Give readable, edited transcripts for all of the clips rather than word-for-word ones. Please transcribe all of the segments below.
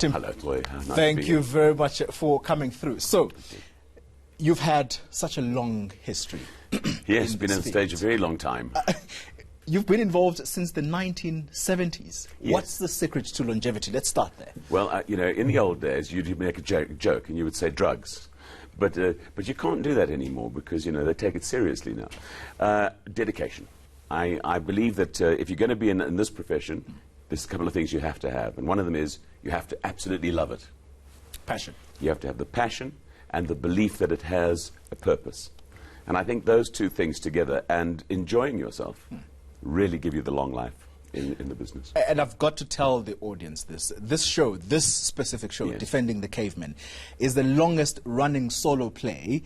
Tim, hello, Troy. Nice thank you very much for coming through. So, you've had such a long history. Yes, been on stage a very long time. You've been involved since the 1970s. Yes. What's the secret to longevity? Let's start there. Well, you know, in the old days, you'd make a joke and you would say drugs. But you can't do that anymore because, you know, they take it seriously now. Dedication. I believe that if you're going to be in this profession, there's a couple of things you have to have. And one of them is you have to absolutely love it. Passion. You have to have the passion and the belief that it has a purpose. And I think those two things together and enjoying yourself really give you the long life in the business. And I've got to tell the audience this. This show, this specific show, Yes. Defending the Caveman, is the longest running solo play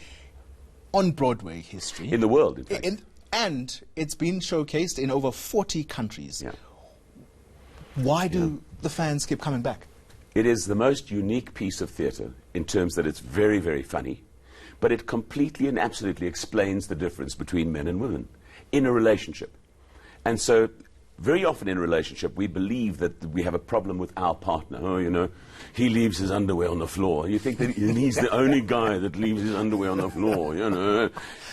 on Broadway history. In the world, in fact. And it's been showcased in over 40 countries. Yeah. Why do the fans keep coming back? It is the most unique piece of theatre in terms that it's very, very funny, but it completely and absolutely explains the difference between men and women in a relationship. And so, very often in a relationship, we believe that we have a problem with our partner. Oh, you know, he leaves his underwear on the floor. You think that he's the only guy that leaves his underwear on the floor, you know.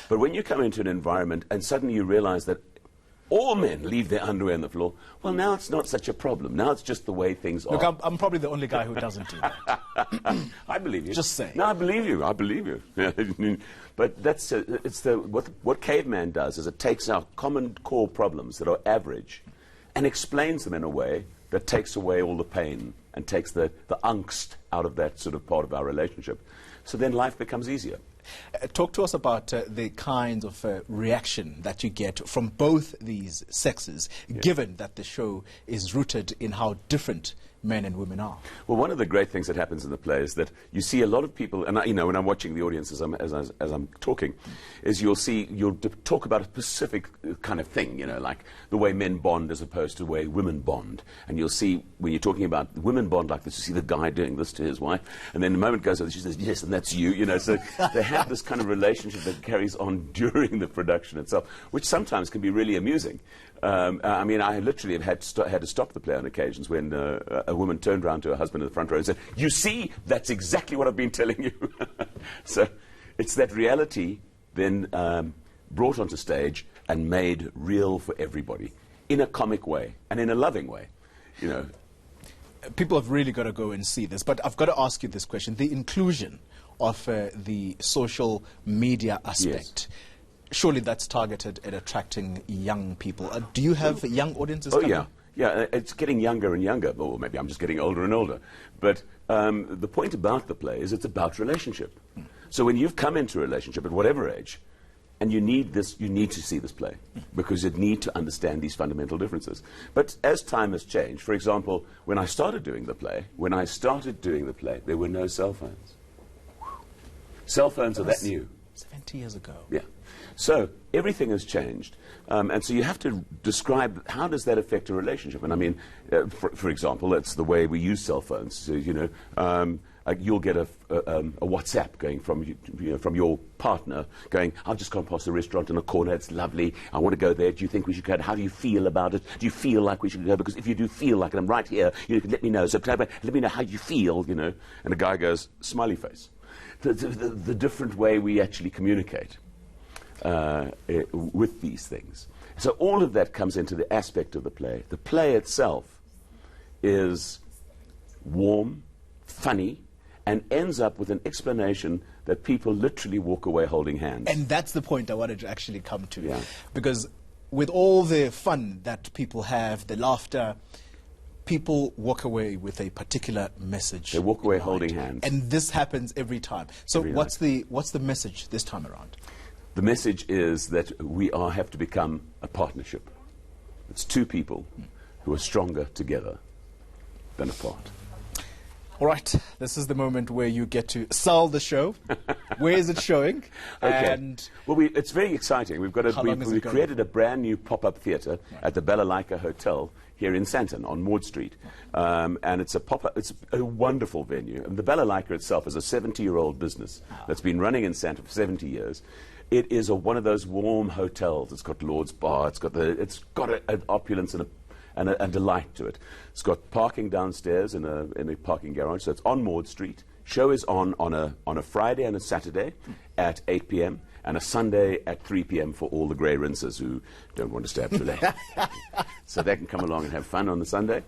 But when you come into an environment and suddenly you realize that all men leave their underwear on the floor, well, now it's not such a problem. Now it's just the way things are. Look, I'm probably the only guy who doesn't do that. I believe you. Just saying. No, I believe you. I believe you. But that's what Caveman does is it takes our common core problems that are average and explains them in a way that takes away all the pain and takes the angst out of that sort of part of our relationship. So then life becomes easier. Talk to us about the kinds of reaction that you get from both these sexes, given that the show is rooted in how different men and women are. Well, one of the great things that happens in the play is that you see a lot of people, and you know, when I'm watching the audience as I'm talking, is you'll talk about a specific kind of thing, you know, like the way men bond as opposed to the way women bond. And you'll see when you're talking about women bond like this, you see the guy doing this to his wife, and then the moment goes over, she says, yes, and that's you, you know. So they have this kind of relationship that carries on during the production itself, which sometimes can be really amusing. I mean, I literally have had to stop the play on occasions when a woman turned around to her husband in the front row and said, you see, that's exactly what I've been telling you. So it's that reality then brought onto stage and made real for everybody in a comic way and in a loving way, you know. People have really got to go and see this, but I've got to ask you this question. The inclusion of the social media aspect, Yes. Surely that's targeted at attracting young people. Do you have young audiences? Oh, coming? yeah. It's getting younger and younger. Or maybe I'm just getting older and older. But the point about the play is it's about relationship. So when you've come into a relationship at whatever age, and you need to see this play because you need to understand these fundamental differences. But as time has changed, for example, when I started doing the play, there were no cell phones. Cell phones are that new. 70 years ago. Yeah. So everything has changed. And so you have to describe how does that affect a relationship. And I mean, for example, that's the way we use cell phones. So, you know, you'll get a WhatsApp going from your partner going, I've just gone past the restaurant in a corner, it's lovely, I want to go there, do you think we should go? How do you feel about it? Do you feel like we should go? Because if you do feel like it, I'm right here, you can let me know. So let me know how you feel, you know. And the guy goes, smiley face. The different way we actually communicate with these things. So all of that comes into the aspect of the play. The play itself is warm, funny, and ends up with an explanation that people literally walk away holding hands. And that's the point I wanted to actually come to. Yeah. Because with all the fun that people have, the laughter, people walk away with a particular message. They walk away holding hands. And this happens every time. So Every what's the message this time around? The message is that we have to become a partnership. It's two people who are stronger together than apart. All right, this is the moment where you get to sell the show. Where is it showing? Okay. And well, it's very exciting. We've created a brand new pop-up theatre at the Balalaika Hotel here in Sandton on Maud Street. And it's a wonderful venue. And the Balalaika itself is a 70-year-old business that's been running in Sandton for 70 years. It is one of those warm hotels. It's got Lord's Bar. It's got an opulence and a delight to it. It's got parking downstairs in a parking garage, so it's on Maud Street. Show is on a Friday and a Saturday at 8 p.m. and a Sunday at 3 p.m. for all the grey rinsers who don't want to stay up too late. So they can come along and have fun on the Sunday.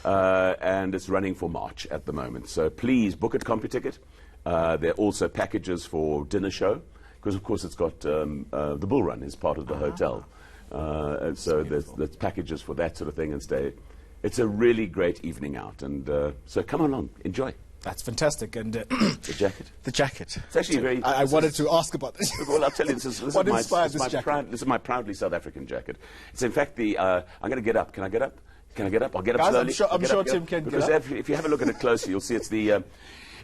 And it's running for March at the moment. So please book at CompuTicket. There are also packages for dinner show, because of course it's got the Bull Run is part of the hotel. And so there's packages for that sort of thing and stay. It's a really great evening out. And so come along, enjoy. That's fantastic. And the jacket. The jacket. It's actually very... I wanted to ask about this. Well, I'll tell you, this is What inspired this jacket? This is my proudly South African jacket. It's in fact the... I'm going to get up. Can I get up? Can I get up? I'll get up Guys, slowly. I'm sure Tim can get up. Because if you have a look at it closely, you'll see it's the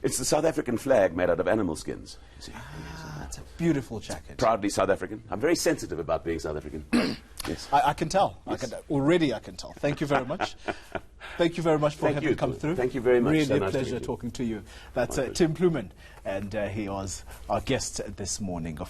South African flag made out of animal skins. You see? It's a beautiful jacket. Proudly South African. I'm very sensitive about being South African. Yes. I can tell. Yes. Already I can tell. Thank you very much. Thank you very much for having come through. Thank you very much. Really So a nice to pleasure meet you. talking to you. That's Tim Plewman, and he was our guest this morning.